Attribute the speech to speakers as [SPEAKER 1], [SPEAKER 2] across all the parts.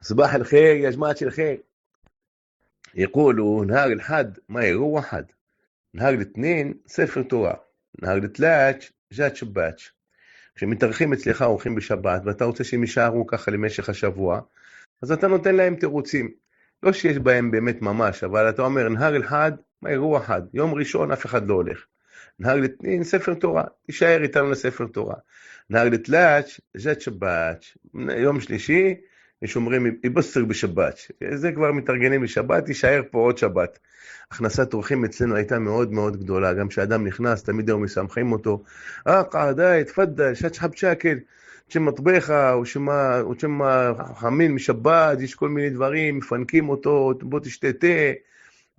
[SPEAKER 1] صباح الخير يا جماعة الخير. يقولوا نهار الحد ما يروح واحد، نهار الاثنين ספר תורה, נהר לתלת ג'ת שבת. כשמתארחים אצלך אורחים בשבת ואתה רוצה שהם יישארו ככה למשך השבוע, אז אתה נותן להם תירוצים, לא שיש בהם באמת ממש, אבל אתה אומר נהר אחד מה ירוח אחד, יום ראשון אף אחד לא הולך, נהר לתנין ספר תורה, תישאר איתנו לספר תורה, נהר לתלת ג'ת שבת, יום שלישי יש אומרים יבשר בשבת, זה כבר מתארגנים לשבת, תישאר פה עוד שבת. הכנסת אורחים אצלנו הייתה מאוד מאוד גדולה, גם כשאדם נכנס תמיד היו משמחים אותו, قاعد תפדל, שתשחב שקל, שם מטבחה או שם חמין משבת, יש כל מיני דברים, מפנקים אותו, בוא תשתה תה,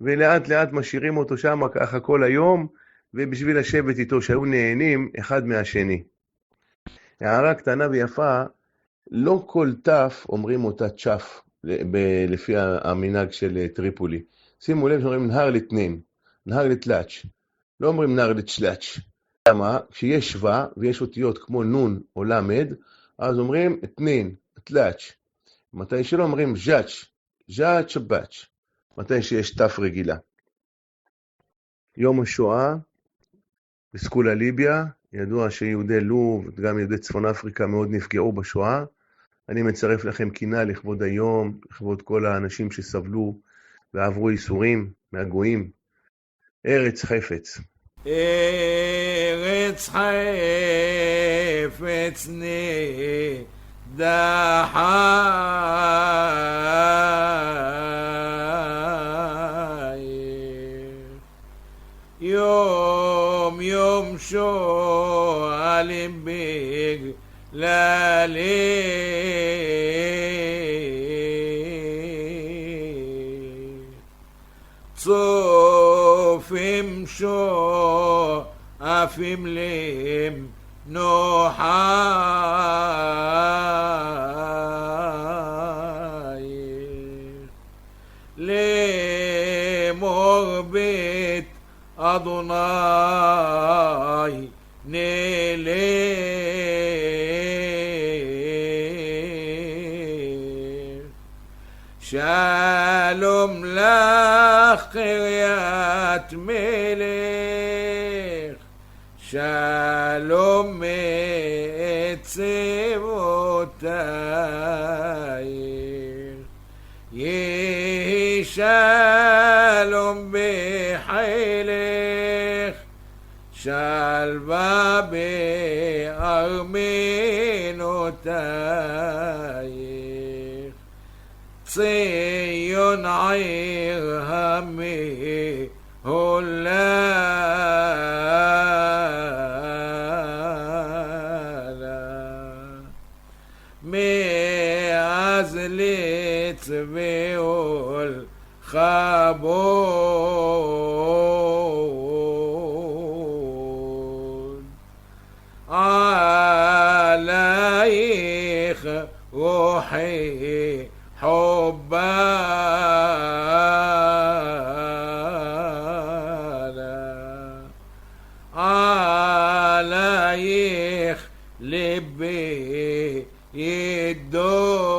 [SPEAKER 1] ולאט לאט משאירים אותו שם ככה כל היום, ובשביל לשבת איתו שהיו נהנים אחד מהשני. הערה קטנה ויפה, לא כל תף אומרים אותה צ'ף, לפי המנהג של טריפולי. שימו לב שאומרים נהר לתנין, נהר לתלץ', לא אומרים נהר לתשלץ'. למה? כשיש שווה ויש אותיות כמו נון או למד, אז אומרים תנין, תלץ'. מתי שלא אומרים ז'אץ', ז'אץ' שבאץ'. מתי שיש תף רגילה. יום השואה, בסקולה ליביה, ידוע שיהודי לוב וגם יהודי צפון אפריקה מאוד נפגעו בשואה. אני מצרף לכם קינה לכבוד היום, לכבוד כל האנשים שסבלו ועברו ייסורים מהגויים. ארץ חפץ.
[SPEAKER 2] ארץ חפץ נדחייך, יום יום שואלים בגללך, צופים שואפים להם נוחייך, לאמור בית אדוני נלך, שלום לך קריית מלך, שלום מצבותייך, יהי שלום בחילך, שלווה בארמנותייך, ציון עיר המהוללה, מאז לצבאול חבוד, עלייך רוחי חובלה, עלייך ליבי ידוד,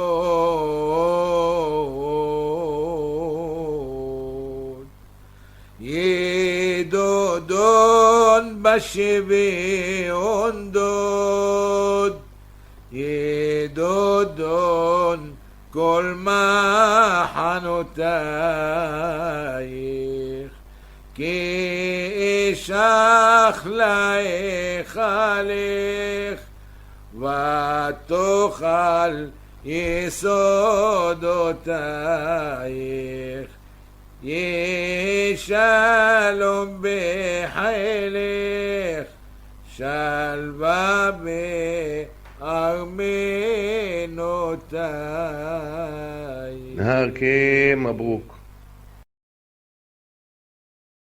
[SPEAKER 2] ידודון בשביעון דוד, ידודון כל מחנותייך, כי אשך להיכלך, ותאכל יסודותייך, יהי שלום בחילך, שלווה בארמנותייך.
[SPEAKER 1] נהר כמברוק.